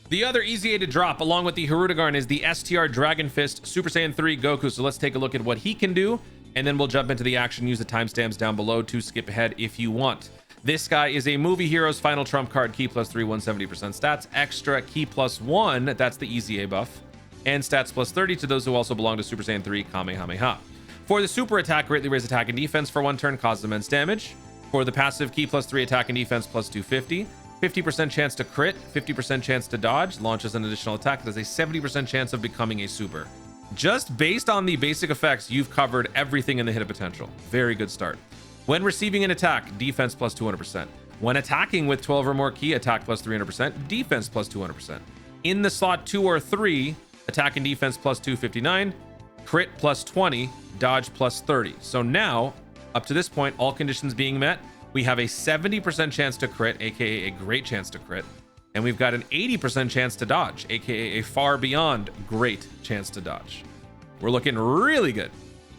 The other EZA to drop along with the Hirudegarn is the STR Dragon Fist Super Saiyan 3 Goku. So let's take a look at what he can do, and then we'll jump into the action. Use the timestamps down below to skip ahead if you want. This guy is a Movie Heroes Final Trump card, key +3, 170% stats, extra key +1, that's the EZA buff, and stats +30 to those who also belong to Super Saiyan 3 Kamehameha. For the super attack, greatly raise attack and defense for 1 turn, causes immense damage. For the passive, key +3 attack and defense +250. 50% chance to crit, 50% chance to dodge, launches an additional attack that has a 70% chance of becoming a super. Just based on the basic effects, you've covered everything in the hit of potential. Very good start. When receiving an attack, defense +200%. When attacking with 12 or more key, attack +300%, defense +200%. In the slot 2 or 3, attack and defense +259, crit +20, dodge +30. So now, up to this point, all conditions being met, we have a 70% chance to crit, aka a great chance to crit, and we've got an 80% chance to dodge, aka a far beyond great chance to dodge. We're looking really good.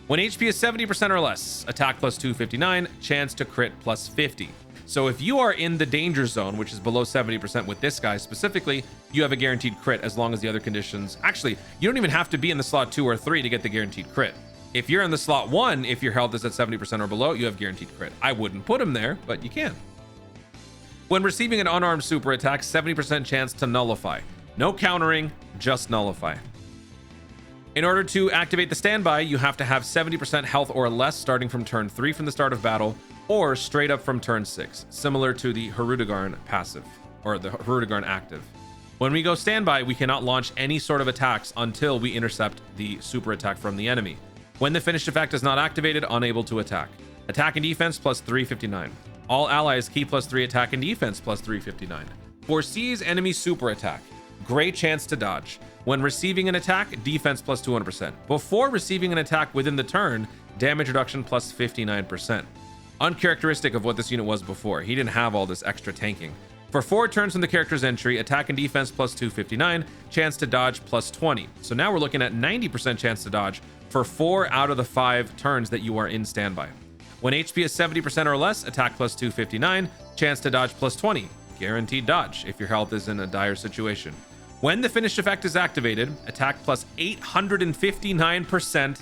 When HP is 70% or less, attack +259, chance to crit +50. So if you are in the danger zone, which is below 70% with this guy specifically, you have a guaranteed crit as long as the other conditions. Actually, you don't even have to be in the slot 2 or 3 to get the guaranteed crit. If you're in the slot 1, if your health is at 70% or below, you have guaranteed crit. I wouldn't put him there, but you can. When receiving an unarmed super attack, 70% chance to nullify. No countering, just nullify. In order to activate the standby, you have to have 70% health or less starting from turn 3 from the start of battle, or straight up from turn 6, similar to the Hirudegarn passive, or the Hirudegarn active. When we go standby, we cannot launch any sort of attacks until we intercept the super attack from the enemy. When the finished effect is not activated, unable to attack. Attack and defense +359. All allies key +3 attack and defense +359. Foresees enemy super attack. Great chance to dodge. When receiving an attack, defense +200%. Before receiving an attack within the turn, damage reduction +59%. Uncharacteristic of what this unit was before. He didn't have all this extra tanking. For 4 turns from the character's entry, attack and defense +259, chance to dodge +20. So now we're looking at 90% chance to dodge for 4 out of the 5 turns that you are in standby. When HP is 70% or less, attack +259, chance to dodge +20, guaranteed dodge if your health is in a dire situation. When the finished effect is activated, attack +859%,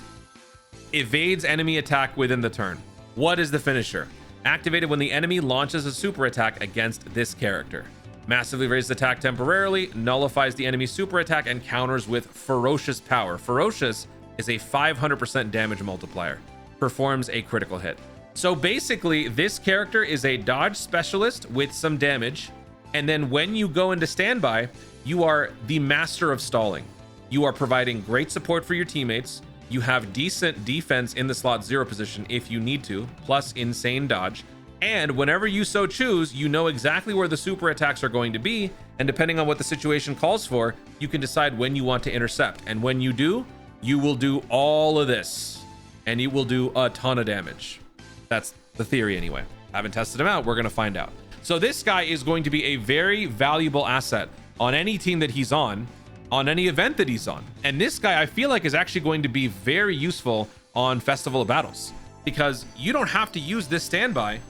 evades enemy attack within the turn. What is the finisher? Activated when the enemy launches a super attack against this character. Massively raises attack temporarily, nullifies the enemy's super attack, and counters with ferocious power. Ferocious is a 500% damage multiplier. Performs a critical hit. So basically, this character is a dodge specialist with some damage, and then when you go into standby, you are the master of stalling. You are providing great support for your teammates. You have decent defense in the slot 0 position if you need to, plus insane dodge. And whenever you so choose, you know exactly where the super attacks are going to be, and depending on what the situation calls for, you can decide when you want to intercept. And when you do, you will do all of this, and you will do a ton of damage. That's the theory anyway. Haven't tested him out, we're gonna find out. So this guy is going to be a very valuable asset on any team that he's on any event that he's on. And this guy, I feel like, is actually going to be very useful on Festival of Battles, because you don't have to use this standby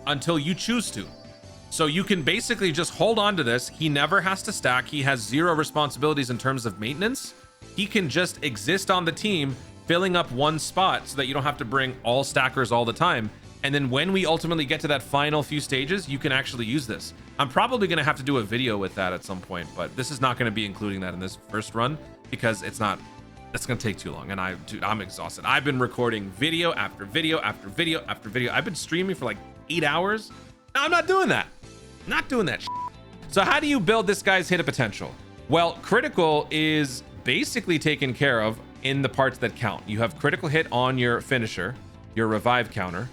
until you choose to. So you can basically just hold on to this. He never has to stack. He has 0 responsibilities in terms of maintenance. He can just exist on the team, filling up one spot so that you don't have to bring all stackers all the time. And then when we ultimately get to that final few stages, you can actually use this. I'm probably going to have to do a video with that at some point, but this is not going to be including that in this first run because it's going to take too long. And I'm exhausted. I've been recording video after video after video after video. I've been streaming for like 8 hours. No, I'm not doing that. Not doing that shit. So how do you build this guy's hit of potential? Well, critical is basically taken care of in the parts that count. You have critical hit on your finisher, your revive counter.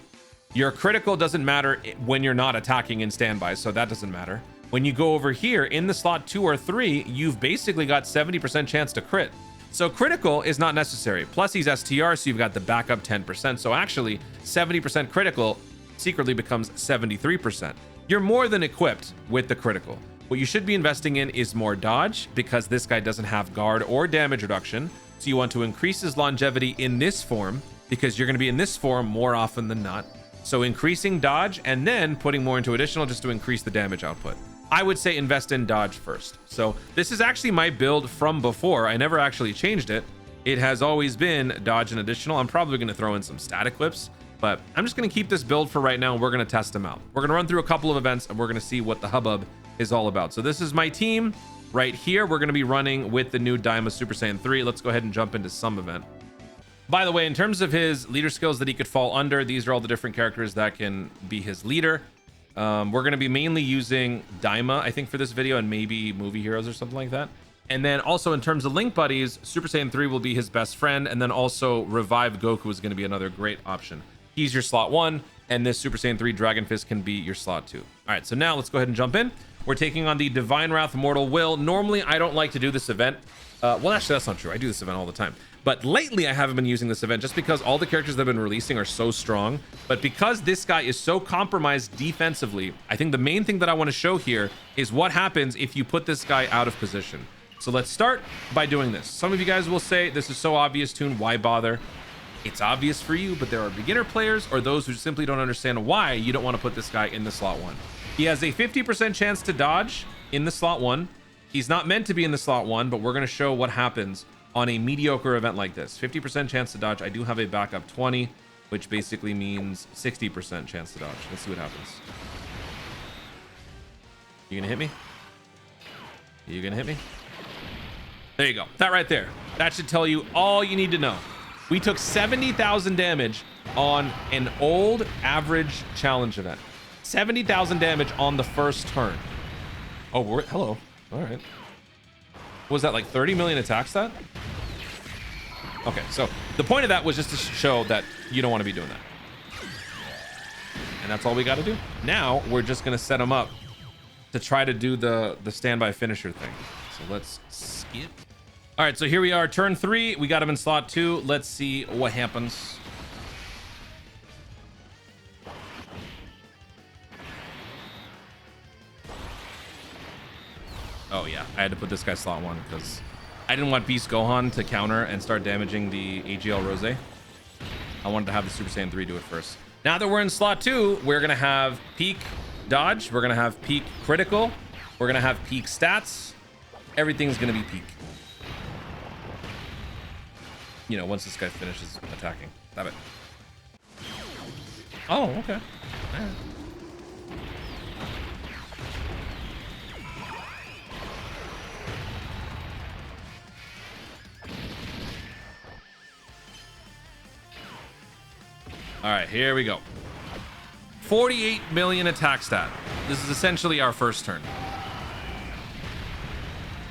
Your critical doesn't matter when you're not attacking in standby, so that doesn't matter. When you go over here in the slot 2 or 3, you've basically got 70% chance to crit. So critical is not necessary. Plus he's STR, so you've got the backup 10%. So actually 70% critical secretly becomes 73%. You're more than equipped with the critical. What you should be investing in is more dodge, because this guy doesn't have guard or damage reduction. So you want to increase his longevity in this form, because you're going to be in this form more often than not. So increasing dodge and then putting more into additional just to increase the damage output. I would say invest in dodge first. So this is actually my build from before. I never actually changed it. It has always been dodge and additional. I'm probably going to throw in some stat equips, but I'm just going to keep this build for right now. And we're going to test them out. We're going to run through a couple of events and we're going to see what the hubbub is all about. So this is my team right here. We're going to be running with the new Daima Super Saiyan 3. Let's go ahead and jump into some event. By the way, in terms of his leader skills that he could fall under, these are all the different characters that can be his leader. We're going to be mainly using Daima, I think, for this video, and maybe movie heroes or something like that. And then also in terms of Link Buddies, Super Saiyan 3 will be his best friend. And then also Revive Goku is going to be another great option. He's your slot 1, and this Super Saiyan 3 Dragon Fist can be your slot 2. All right, so now let's go ahead and jump in. We're taking on the Divine Wrath Mortal Will. Normally, I don't like to do this event. Well, actually, that's not true. I do this event all the time. But lately, I haven't been using this event just because all the characters that have been releasing are so strong. But because this guy is so compromised defensively, I think the main thing that I want to show here is what happens if you put this guy out of position. So let's start by doing this. Some of you guys will say, this is so obvious, Toon, why bother? It's obvious for you, but there are beginner players or those who simply don't understand why you don't want to put this guy in the slot 1. He has a 50% chance to dodge in the slot 1. He's not meant to be in the slot 1, but we're going to show what happens on a mediocre event like this. 50% chance to dodge. I do have a backup 20, which basically means 60% chance to dodge. Let's see what happens. You gonna hit me? You gonna hit me? There you go. That right there. That should tell you all you need to know. We took 70,000 damage on an old average challenge event. 70,000 damage on the first turn. Oh, hello. All right. Was that like 30 million attack stat? Okay, so the point of that was just to show that you don't want to be doing that. And that's all we got to do. Now we're just going to set him up to try to do the standby finisher thing. So let's skip. All right, so here we are, turn 3. We got him in slot 2. Let's see what happens. Oh yeah, I had to put this guy slot 1 because I didn't want Beast Gohan to counter and start damaging the AGL Rose. I wanted to have the Super Saiyan 3 do it first. Now that we're in slot 2, we're gonna have peak dodge. We're gonna have peak critical. We're gonna have peak stats. Everything's gonna be peak. You know, once this guy finishes attacking. Stop it. Oh, okay. All right. All right, here we go. 48 million attack stat. This is essentially our first turn.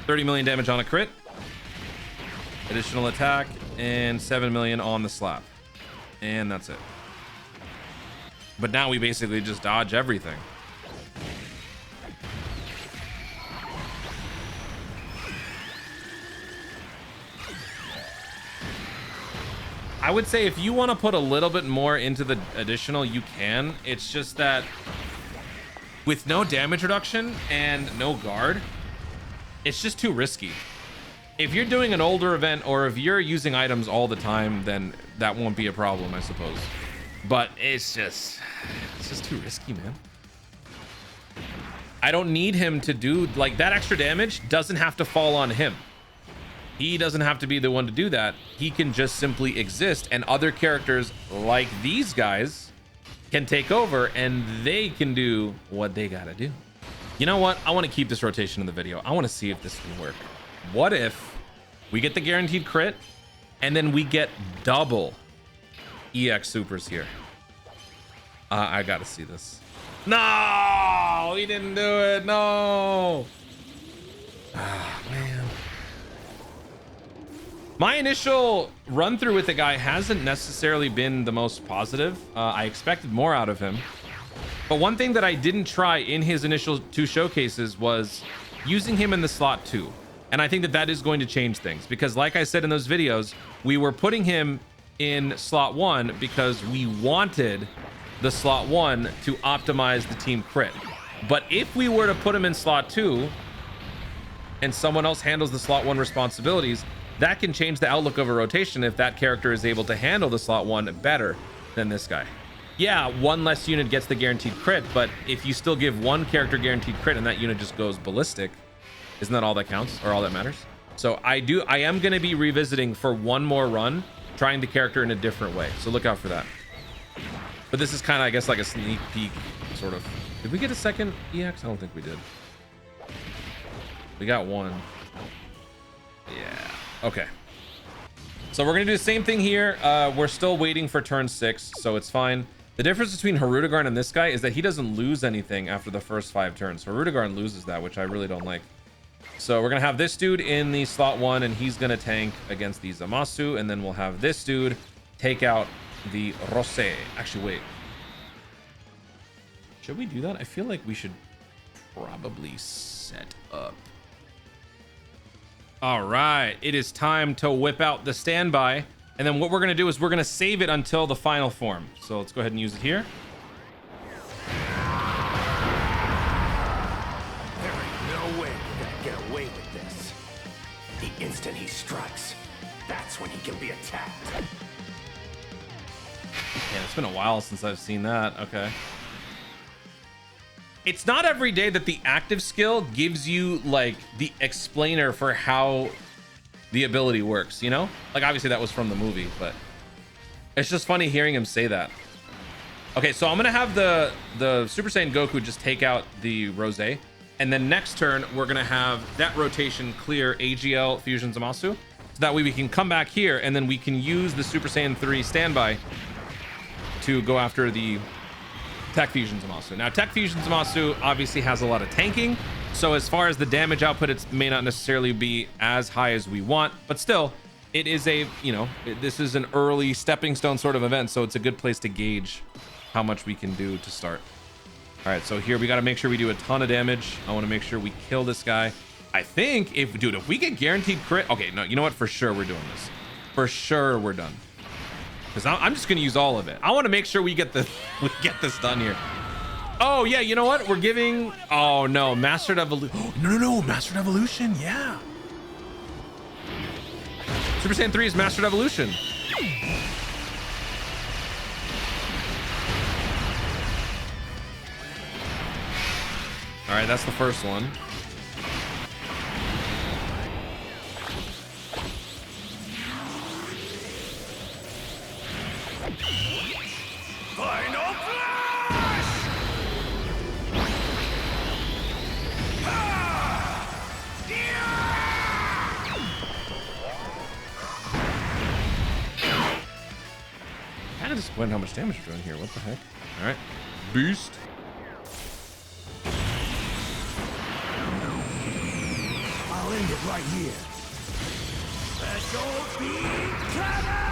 30 million damage on a crit. Additional attack and 7 million on the slap. And that's it. But now we basically just dodge everything. I would say if you want to put a little bit more into the additional, you can. It's just that with no damage reduction and no guard, it's just too risky. If you're doing an older event or if you're using items all the time, then that won't be a problem, I suppose. But it's just too risky, man. I don't need him to do like that. Extra damage doesn't have to fall on him. He doesn't have to be the one to do that. He can just simply exist, and other characters like these guys can take over and they can do what they gotta do. You know what? I want to keep this rotation in the video. I want to see if this can work. What if we get the guaranteed crit and then we get double EX supers here? I gotta see this. No, he didn't do it. No. Ah, man. My initial run through with the guy hasn't necessarily been the most positive. I expected more out of him. But one thing that I didn't try in his initial 2 showcases was using him in the slot 2. And I think that that is going to change things because like I said in those videos, we were putting him in slot 1 because we wanted the slot 1 to optimize the team crit. But if we were to put him in slot 2 and someone else handles the slot 1 responsibilities, that can change the outlook of a rotation if that character is able to handle the slot 1 better than this guy. yeah, one less unit gets the guaranteed crit, but if you still give one character guaranteed crit and that unit just goes ballistic, isn't that all that counts or all that matters? So I am going to be revisiting for one more run, trying the character in a different way. So look out for that. But this is kind of, I guess, like a sneak peek, sort of. Did we get a second EX? I don't think we did. We got one. Yeah. Okay. So we're going to do the same thing here. We're still waiting for turn 6, so it's fine. The difference between Hirudegarn and this guy is that he doesn't lose anything after the first 5 turns. So Hirudegarn loses that, which I really don't like. So we're going to have this dude in the slot 1, and he's going to tank against the Zamasu, and then we'll have this dude take out the Rose. Actually, wait. Should we do that? I feel like we should probably set up. All right, it is time to whip out the standby. And then what we're going to do is we're going to save it until the final form. So let's go ahead and use it here. There ain't no way we're going to get away with this. The instant he strikes, that's when he can be attacked. Yeah, it's been a while since I've seen that. Okay. It's not every day that the active skill gives you like the explainer for how the ability works, you know? Like obviously that was from the movie, but it's just funny hearing him say that. Okay, so I'm gonna have the Super Saiyan Goku just take out the Rose, and then next turn we're gonna have that rotation clear AGL Fusion Zamasu, so that way we can come back here and then we can use the Super Saiyan 3 standby to go after the Tech Fusion Zamasu. Now, Tech Fusion Zamasu obviously has a lot of tanking, so as far as the damage output, it may not necessarily be as high as we want, but still, it is a, you know, this is an early stepping stone sort of event, so it's a good place to gauge how much we can do to start. All right, so here we got to make sure we do a ton of damage. I want to make sure we kill this guy. I think if we get guaranteed crit, okay, no, you know what? For sure we're doing this. For sure we're done. Because I'm just going to use all of it. I want to make sure we get this done here. Oh, yeah, you know what? We're giving... Oh, no. Mastered Evolution. Oh, no. Mastered Evolution. Yeah. Super Saiyan 3 is Mastered Evolution. All right, that's the first one. Final Flash! Kind of disappointed how much damage we're doing here. What the heck? All right, Beast. I'll end it right here. Special Beam Cannon!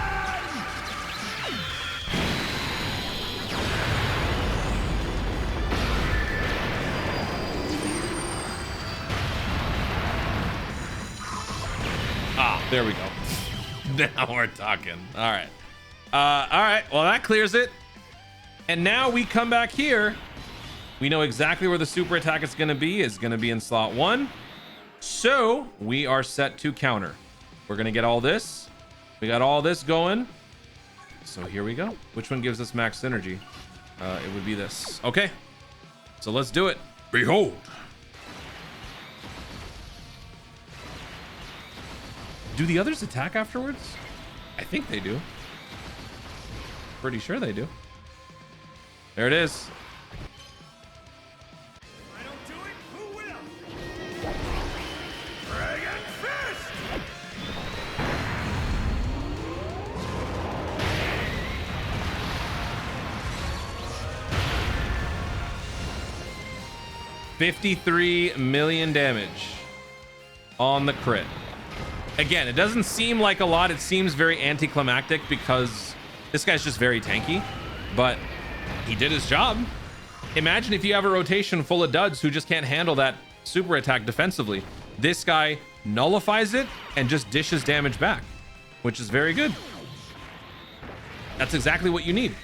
Ah, there we go. Now we're talking. All right. All right. Well, that clears it. And now we come back here. We know exactly where the super attack is going to be. It's going to be in slot 1. So we are set to counter. We're going to get all this. We got all this going. So here we go. Which one gives us max synergy? It would be this. Okay. So let's do it. Behold. Do the others attack afterwards? I think they do. Pretty sure they do. There it is. I don't do it, who will? Dragon Fist! $53 million damage on the crit. Again, it doesn't seem like a lot. It seems very anticlimactic because this guy's just very tanky, but he did his job. Imagine if you have a rotation full of duds who just can't handle that super attack defensively. This guy nullifies it and just dishes damage back, which is very good. That's exactly what you need.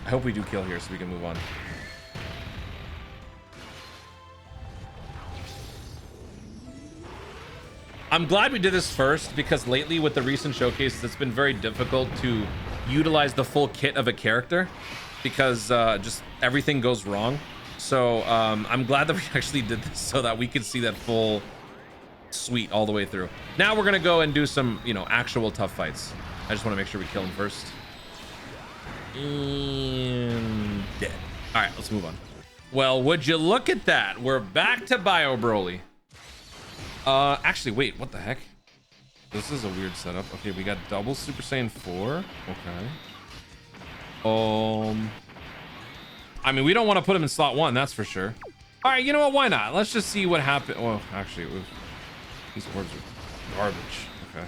I hope we do kill here so we can move on. I'm glad we did this first, because lately with the recent showcases, it's been very difficult to utilize the full kit of a character, because just everything goes wrong. So I'm glad that we actually did this so that we could see that full suite all the way through. Now we're gonna go and do some, you know, actual tough fights. I just want to make sure we kill him first. And dead. All right, let's move on. Well, would you look at that? We're back to Bio Broly. Actually, wait, what the heck? This is a weird setup. Okay, we got double Super Saiyan 4. Okay. I mean, we don't want to put him in slot 1, that's for sure. All right, you know what? Why not? Let's just see what happened. Well, actually, these orbs are garbage. Okay.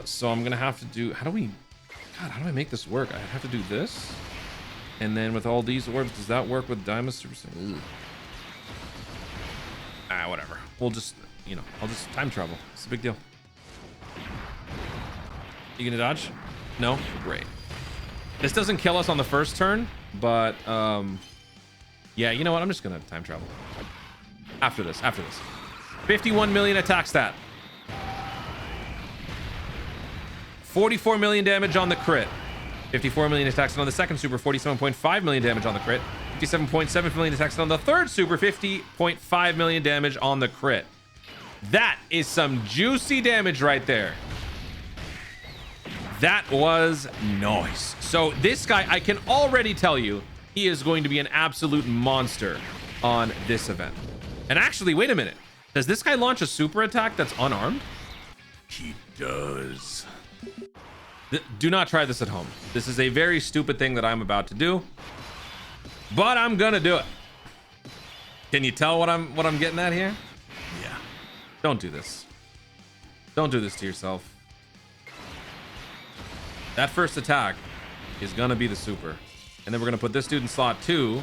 So I'm gonna have to do. How do I make this work? I have to do this, and then with all these orbs, does that work with Diamond Super Saiyan? Whatever. We'll just, you know, I'll just time travel. It's a big deal. You gonna dodge? No? Great. This doesn't kill us on the first turn, but yeah, you know what? I'm just gonna time travel. After this. 51 million attack stat. 44 million damage on the crit. 54 million attacks on the second super, 47.5 million damage on the crit. 57.7 million attacks on the third super, 50.5 million damage on the crit. That is some juicy damage right there. That was nice. So this guy, I can already tell you, he is going to be an absolute monster on this event. And actually, wait a minute. Does this guy launch a super attack that's unarmed? He does. Do not try this at home. This is a very stupid thing that I'm about to do, but I'm gonna do it. Can you tell what I'm getting at here? Yeah. Don't do this. Don't do this to yourself. That first attack is gonna be the super, and then we're gonna put this dude in slot 2,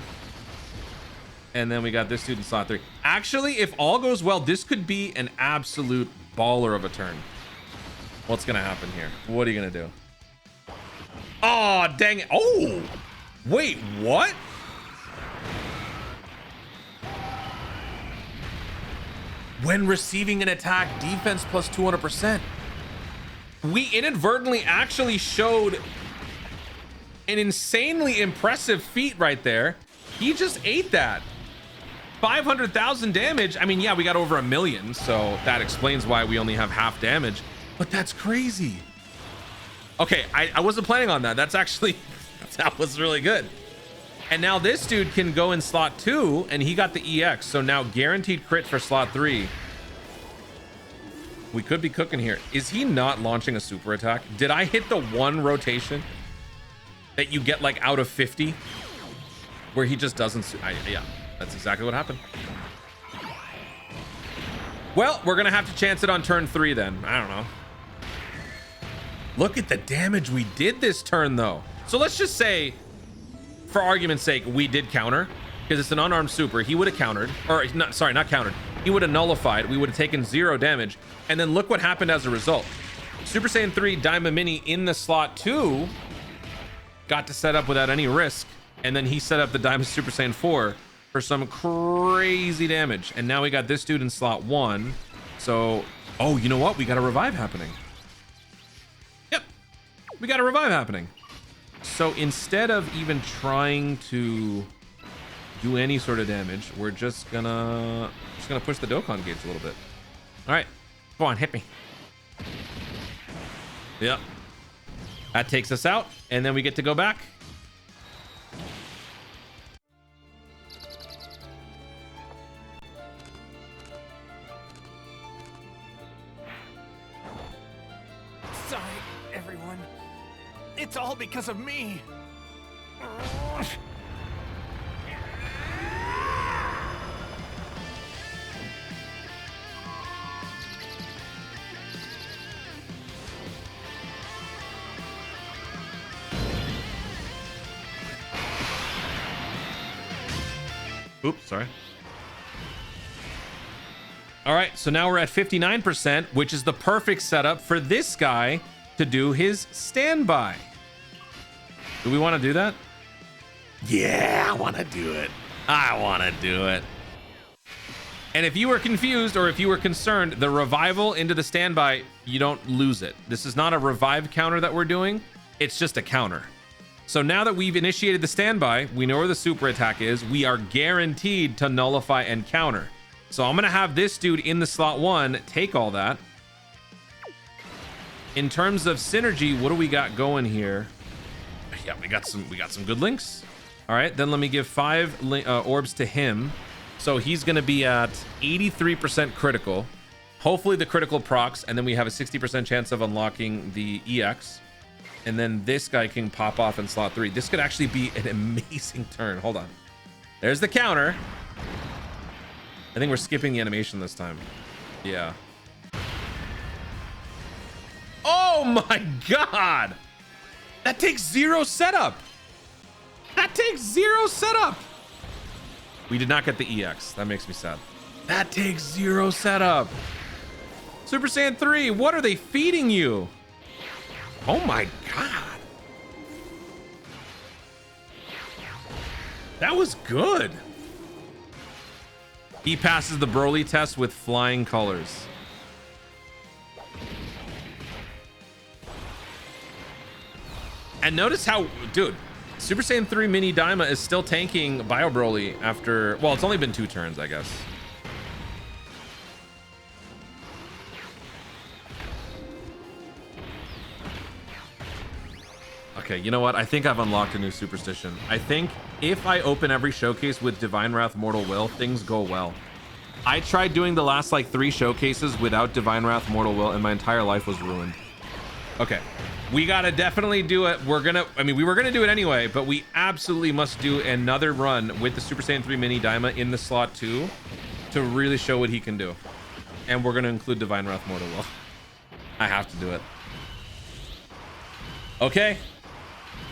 and then we got this dude in slot 3. Actually, if all goes well, this could be an absolute baller of a turn. What's gonna happen here? What are you gonna do? Oh, dang it. Oh, wait, what? When receiving an attack, defense plus 200%. We inadvertently actually showed an insanely impressive feat right there. He just ate that. 500,000 damage. I mean, yeah, we got over 1 million, so that explains why we only have half damage. But that's crazy. Okay, I wasn't planning on that. That's actually, that was really good. And now this dude can go in slot 2, and he got the EX. So now guaranteed crit for slot 3. We could be cooking here. Is he not launching a super attack? Did I hit the one rotation that you get like out of 50? Where he just doesn't, yeah, that's exactly what happened. Well, we're gonna have to chance it on turn 3 then. I don't know. Look at the damage we did this turn though. So let's just say, for argument's sake, we did counter, because it's an unarmed super. He would have countered, or not, sorry, not countered. He would have nullified. We would have taken 0 damage. And then look what happened as a result. Super Saiyan 3 Diamond Mini in the slot 2 got to set up without any risk. And then he set up the Diamond Super Saiyan 4 for some crazy damage. And now we got this dude in slot 1. So, oh, you know what? We got a revive happening. Yep, we got a revive happening. So instead of even trying to do any sort of damage, we're just gonna push the Dokkan gates a little bit. All right, go on, hit me. Yep, that takes us out, and then we get to go back. Sorry, everyone. It's all because of me. Oops, sorry. All right, so now we're at 59%, which is the perfect setup for this guy to do his standby. Do we want to do that? Yeah, I want to do it. I want to do it. And if you were confused or if you were concerned, the revival into the standby, you don't lose it. This is not a revive counter that we're doing. It's just a counter. So now that we've initiated the standby, we know where the super attack is. We are guaranteed to nullify and counter. So I'm going to have this dude in the slot 1 take all that. In terms of synergy, what do we got going here? Yeah, we got some good links. All right, then let me give 5 orbs to him. So he's going to be at 83% critical. Hopefully the critical procs, and then we have a 60% chance of unlocking the EX. And then this guy can pop off in slot 3. This could actually be an amazing turn. Hold on. There's the counter. I think we're skipping the animation this time. Yeah. Oh my God. That takes 0 setup. That takes 0 setup. We did not get the EX. That makes me sad. That takes 0 setup. Super Saiyan 3, what are they feeding you? Oh my God. That was good. He passes the Broly test with flying colors. And notice how, dude, Super Saiyan 3 Mini Daima is still tanking Bio Broly after, well, it's only been 2 turns, I guess. Okay, you know what? I think I've unlocked a new superstition. I think if I open every showcase with Divine Wrath Mortal Will, things go well. I tried doing the last like 3 showcases without Divine Wrath Mortal Will, and my entire life was ruined. Okay, we gotta definitely do it. We were gonna do it anyway, but we absolutely must do another run with the Super Saiyan 3 Mini Daima in the slot 2 to really show what he can do. And we're gonna include Divine Wrath Mortal Will. I have to do it. Okay.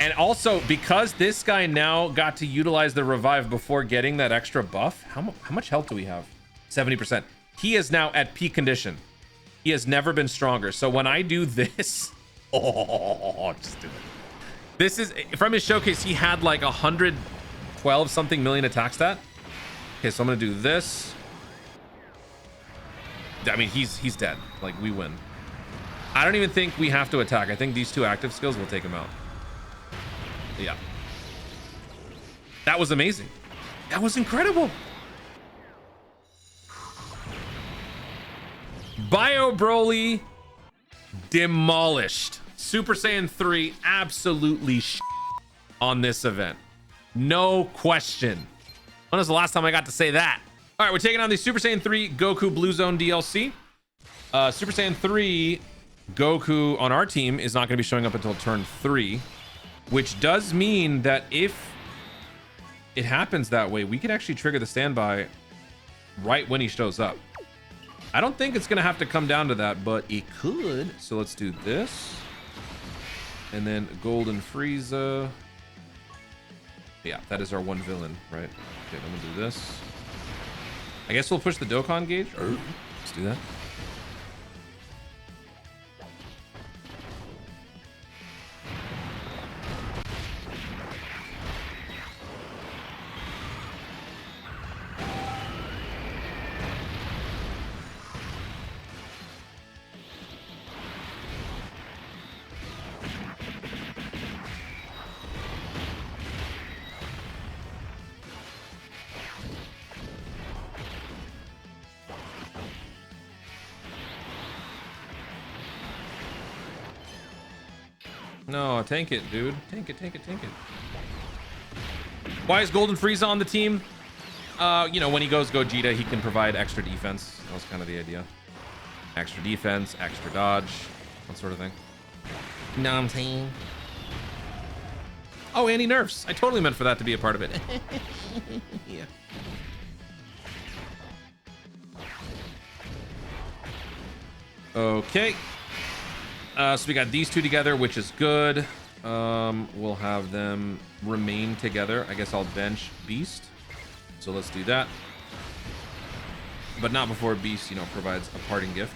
And also, because this guy now got to utilize the revive before getting that extra buff, how much health do we have? 70%. He is now at peak condition. He has never been stronger. So when I do this, just do it. This is from his showcase. He had like 112 something million attack stat. Okay, so I'm gonna do this. I mean, he's dead. Like, we win. I don't even think we have to attack. I think these 2 active skills will take him out. Yeah. That was amazing. That was incredible. Bio Broly demolished. Super Saiyan 3 absolutely on this event. No question. When was the last time I got to say that? All right, we're taking on the Super Saiyan 3 Goku Blue Zone DLC. Super Saiyan 3 Goku on our team is not going to be showing up until turn 3. Which does mean that if it happens that way, we can actually trigger the standby right when he shows up. I don't think it's going to have to come down to that, but it could. So let's do this. And then Golden Frieza. Yeah, that is our one villain, right? Okay, I'm going to do this. I guess we'll push the Dokkan gauge. Let's do that. No, tank it, dude. Tank it, tank it, tank it. Why is Golden Frieza on the team? You know, when he goes Gogeta, he can provide extra defense. That was kind of the idea. Extra defense, extra dodge, that sort of thing. You know what I'm saying? Oh, and he nerfs. I totally meant for that to be a part of it. Yeah. Okay. So we got these 2 together, which is good. We'll have them remain together. I guess I'll bench Beast. So let's do that. But not before Beast, you know, provides a parting gift.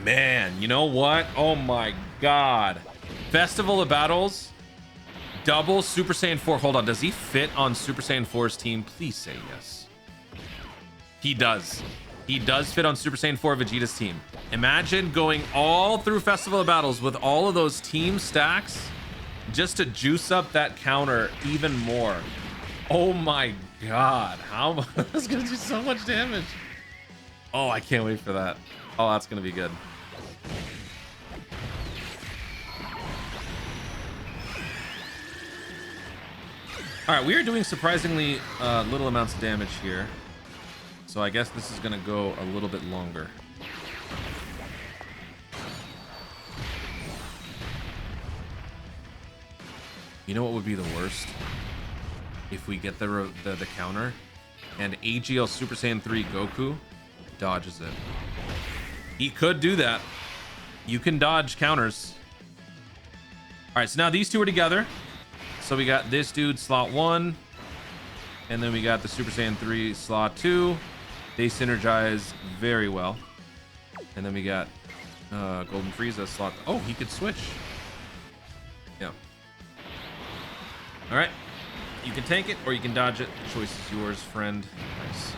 Man, you know what? Oh my god. Festival of Battles, double Super Saiyan 4. Hold on, does he fit on Super Saiyan 4's team? Please say yes. He does. He does fit on Super Saiyan 4 Vegeta's team. Imagine going all through Festival of Battles with all of those team stacks just to juice up that counter even more. Oh my god. How that's gonna do so much damage. Oh, I can't wait for that. Oh, that's gonna be good. All right, we are doing surprisingly little amounts of damage here. So I guess this is gonna go a little bit longer. You know what would be the worst? If we get the counter and AGL Super Saiyan 3 Goku dodges it. He could do that. You can dodge counters. All right, so now these two are together. So we got this dude slot 1, and then we got the Super Saiyan 3 slot 2. They synergize very well. And then we got Golden Frieza slot. Oh, he could switch. Yeah. All right. You can tank it or you can dodge it. The choice is yours, friend. Nice.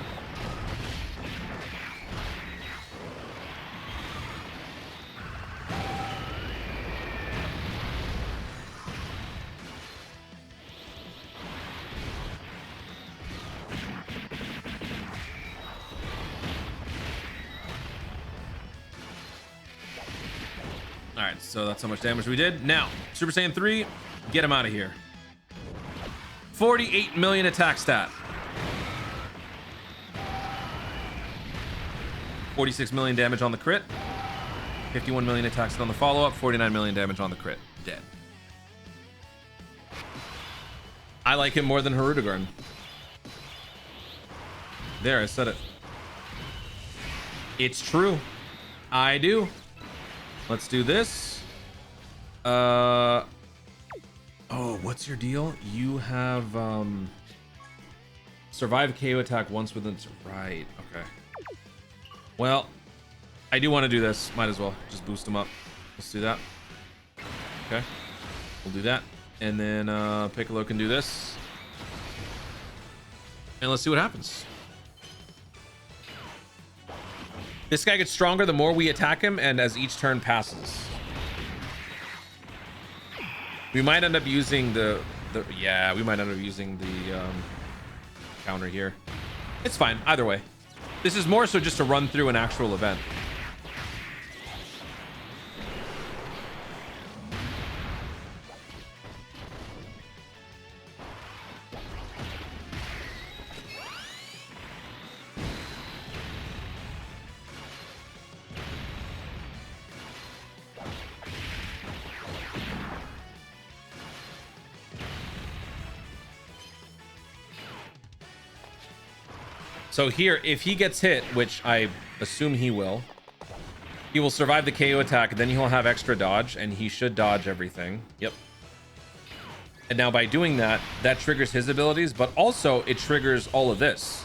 All right, so that's how much damage we did. Now, Super Saiyan 3, get him out of here. 48 million attack stat. 46 million damage on the crit. 51 million attack stat on the follow-up. 49 million damage on the crit. Dead. I like him more than Hirudegarn. There, I said it. It's true. I do. Let's do this. Oh, what's your deal? You have survive KO attack once within. Right. Okay. Well, I do want to do this. Might as well just boost him up. Let's do that. Okay. We'll do that, and then Piccolo can do this, and let's see what happens. This guy gets stronger the more we attack him and as each turn passes. We might end up using the counter here. It's fine either way. This is more so just to run through an actual event. So here, if he gets hit, which I assume he will survive the KO attack, then he'll have extra dodge, and he should dodge everything. Yep. And now by doing that, that triggers his abilities, but also it triggers all of this.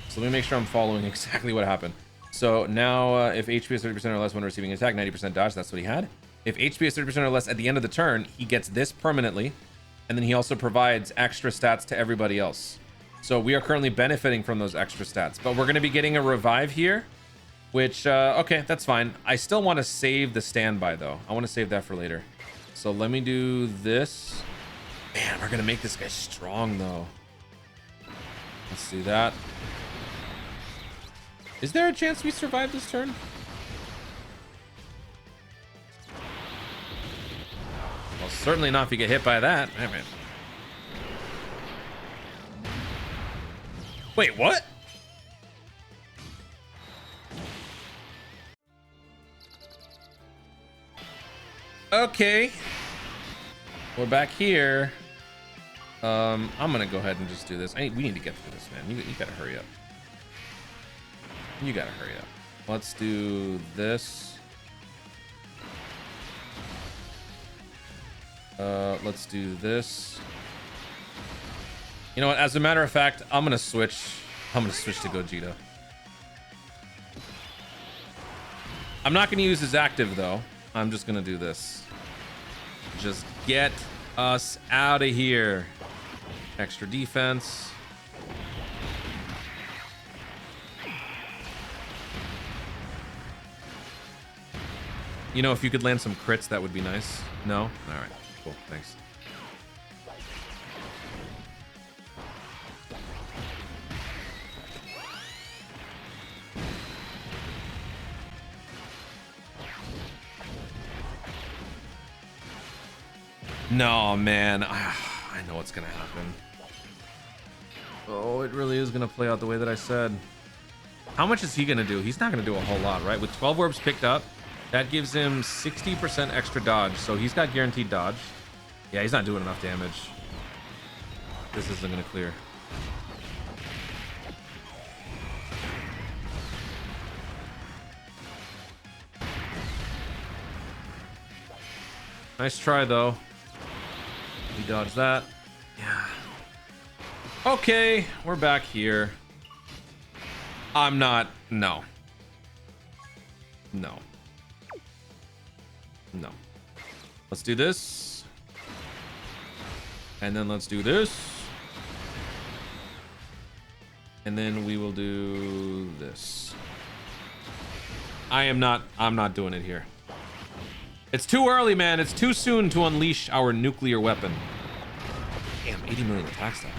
So let me make sure I'm following exactly what happened. So now if HP is 30% or less when receiving an attack, 90% dodge, that's what he had. If HP is 30% or less at the end of the turn, he gets this permanently, and then he also provides extra stats to everybody else. So we are currently benefiting from those extra stats, but we're going to be getting a revive here, which, okay, that's fine. I still want to save the standby though. I want to save that for later. So let me do this. Man, we're going to make this guy strong though. Let's do that. Is there a chance we survive this turn? Well, certainly not if you get hit by that. I mean, wait, what? Okay. We're back here. I'm gonna go ahead and just do this. We need to get through this, man. You gotta hurry up. You gotta hurry up. Let's do this. Let's do this. You know what? As a matter of fact, I'm gonna switch to Gogeta. I'm not going to use his active though. I'm just going to do this. Just get us out of here. Extra defense. You know, if you could land some crits, that would be nice. No? All right. Cool. Thanks. No, man. I know what's going to happen. Oh, it really is going to play out the way that I said. How much is he going to do? He's not going to do a whole lot, right? With 12 orbs picked up, that gives him 60% extra dodge. So he's got guaranteed dodge. Yeah, he's not doing enough damage. This isn't going to clear. Nice try, though. We dodged that. Yeah. Okay, we're back here. I'm not. No. No. No. Let's do this. And then let's do this. And then we will do this. I'm not doing it here. It's too early, man. It's too soon to unleash our nuclear weapon. Damn, 80 million attack stat.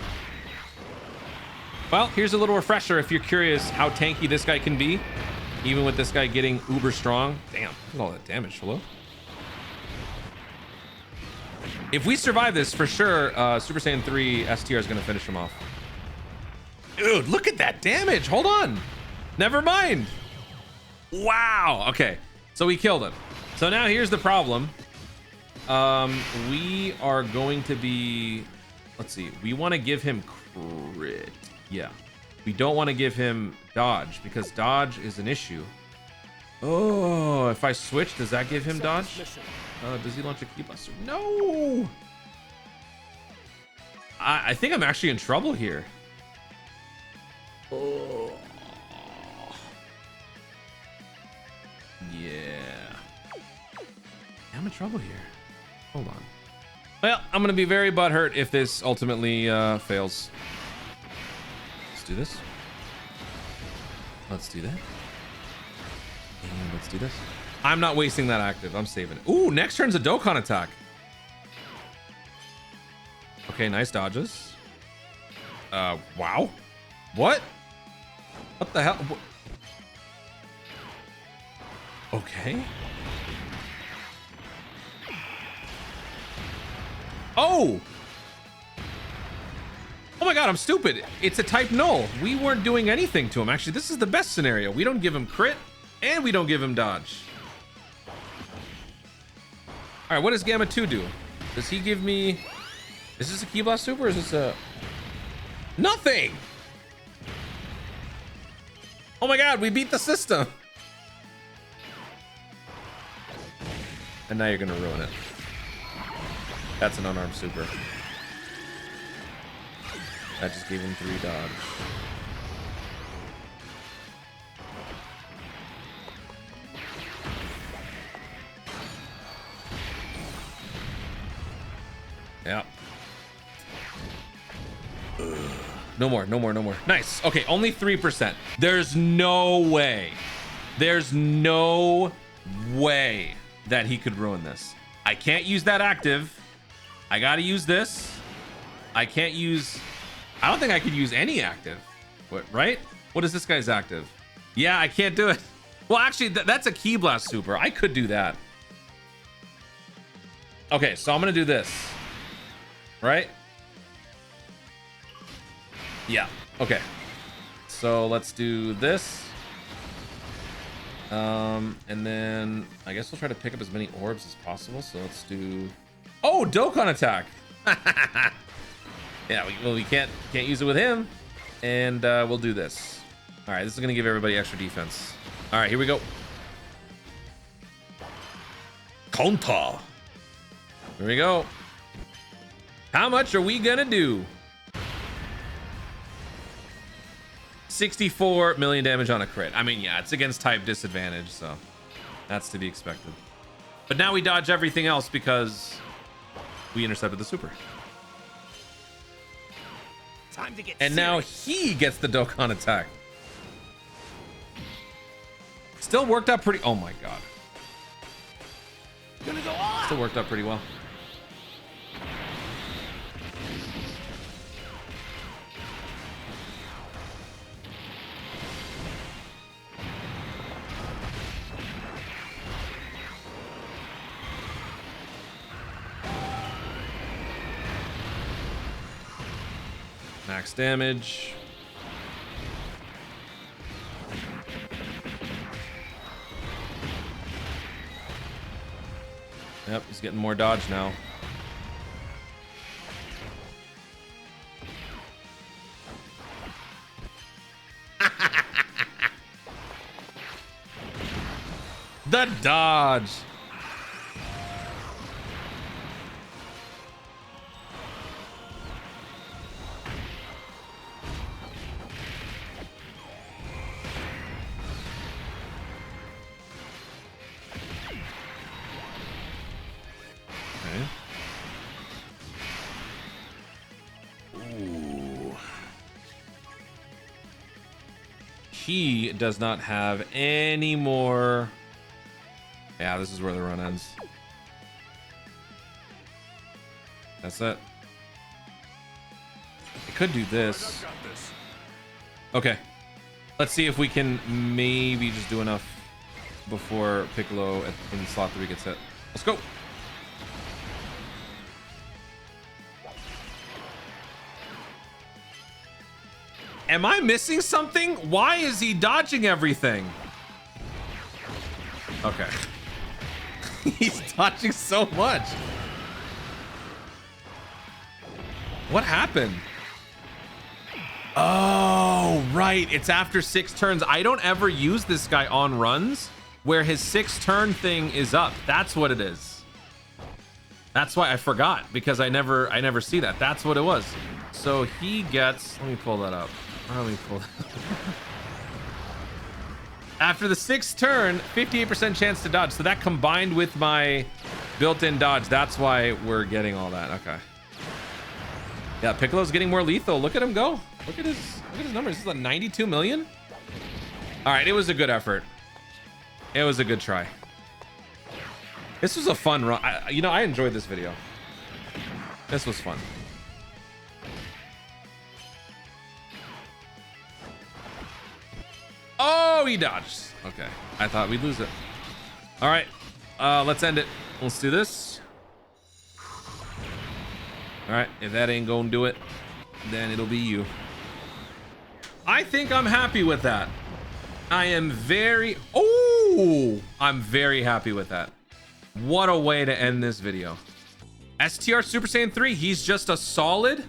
Well, here's a little refresher if you're curious how tanky this guy can be, even with this guy getting uber strong. Damn, look at all that damage. Hello? If we survive this, for sure, Super Saiyan 3 STR is going to finish him off. Dude, look at that damage. Hold on. Never mind. Wow. Okay, so we killed him. So now here's the problem. We are going to be, let's see, we want to give him crit. Yeah, we don't want to give him dodge because dodge is an issue. Oh, if I switch, does that give him dodge? Does he launch a key blaster? No. I think I'm actually in trouble here. Oh. Yeah. I'm in trouble here. Hold on. Well, I'm gonna be very butthurt if this ultimately fails. Let's do this. Let's do that. And let's do this. I'm not wasting that active. I'm saving it. Ooh, next turn's a Dokkan attack. Okay, nice dodges. Wow. What? What the hell? Okay. Oh! Oh my god, I'm stupid. It's a type null. We weren't doing anything to him. Actually, this is the best scenario. We don't give him crit, and we don't give him dodge. Alright, what does Gamma 2 do? Does he give me... Is this a Ki Blast Super, or is this a... Nothing! Oh my god, we beat the system! And now you're gonna ruin it. That's an unarmed super. That just gave him 3 dodge. Yeah. No more, no more, no more. Nice. Okay, only 3%. There's no way. There's no way that he could ruin this. I can't use that active. I gotta use this. I can't use... I don't think I could use any active. What, right? What is this guy's active? Yeah, I can't do it. Well, actually, that's a Ki Blast Super. I could do that. Okay, so I'm gonna do this. Right? Yeah, okay. So let's do this. And then I guess we'll try to pick up as many orbs as possible. So let's do... Oh, Dokkan attack. Yeah, we can't use it with him. And we'll do this. All right, this is gonna give everybody extra defense. All right, here we go. Counter. Here we go. How much are we gonna do? 64 million damage on a crit. I mean, yeah, it's against type disadvantage, so That's to be expected. But now we dodge everything else because we intercepted the super. Time to get And now he gets the Dokkan attack. Still worked out pretty... Oh my god. gonna go on. Still worked out pretty well. Max damage. Yep, he's getting more dodge now. The dodge. He does not have any more. Yeah, this is where the run ends. That's it. I could do this. Okay. Let's see if we can maybe just do enough before Piccolo in slot 3 gets hit. Let's go. Am I missing something? Why is he dodging everything? Okay. He's dodging so much. What happened? Oh, right. It's after 6 turns. I don't ever use this guy on runs where his 6 turn thing is up. That's what it is. That's why I forgot, because I never see that. That's what it was. So he gets, let me pull that up. Let me pull that up. After the 6th turn, 58% chance to dodge. So that combined with my built-in dodge, that's why we're getting all that. Okay. Yeah, Piccolo's getting more lethal. Look at him go. Look at his numbers. This is like 92 million. All right, it was a good effort. It was a good try. This was a fun run. I enjoyed this video. This was fun. Oh, he dodged. Okay. I thought we'd lose it. All right. Let's end it. Let's do this. All right. If that ain't gonna do it, then it'll be you. I think I'm happy with that. I'm very happy with that. What a way to end this video. STR Super Saiyan 3. He's just a solid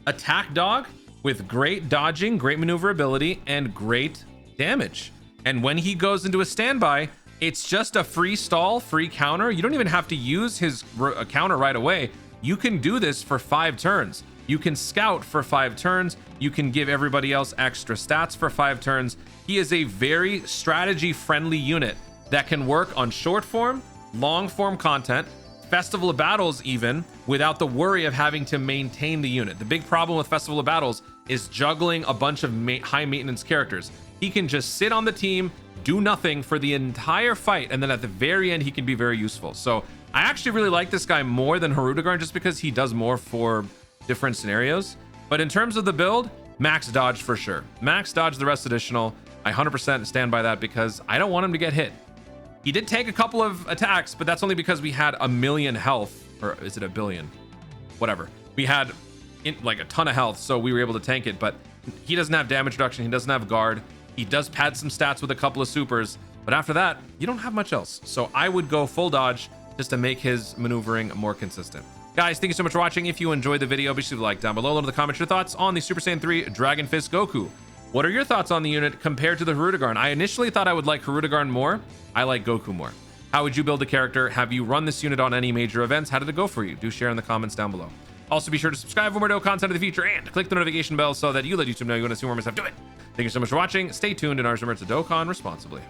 attack dog with great dodging, great maneuverability, and great damage. And when he goes into a standby, it's just a free stall, free counter. You don't even have to use his counter right away. You can do this for 5 turns. You can scout for 5 turns. You can give everybody else extra stats for 5 turns. He is a very strategy friendly unit that can work on short form, long form content, Festival of Battles even, without the worry of having to maintain the unit. The big problem with Festival of Battles is juggling a bunch of high maintenance characters. He can just sit on the team, do nothing for the entire fight, and then at the very end, he can be very useful. So I actually really like this guy more than Hirudegarn just because he does more for different scenarios. But in terms of the build, max dodge for sure. Max dodge the rest additional. I 100% stand by that because I don't want him to get hit. He did take a couple of attacks, but that's only because we had 1,000,000 health, or is it 1 billion? Whatever. We had like a ton of health, so we were able to tank it, but he doesn't have damage reduction. He doesn't have guard. He does pad some stats with a couple of supers, but after that, you don't have much else. So I would go full dodge just to make his maneuvering more consistent. Guys, thank you so much for watching. If you enjoyed the video, be sure to like down below. Let me know in the comments your thoughts on the Super Saiyan 3 Dragon Fist Goku. What are your thoughts on the unit compared to the Hirudegarn? I initially thought I would like Hirudegarn more. I like Goku more. How would you build a character? Have you run this unit on any major events? How did it go for you? Do share in the comments down below. Also, be sure to subscribe for more Dokkan content in the future and click the notification bell so that you let YouTube know you want to see more of my stuff. Do it. Thank you so much for watching. Stay tuned and remember to Dokkan responsibly.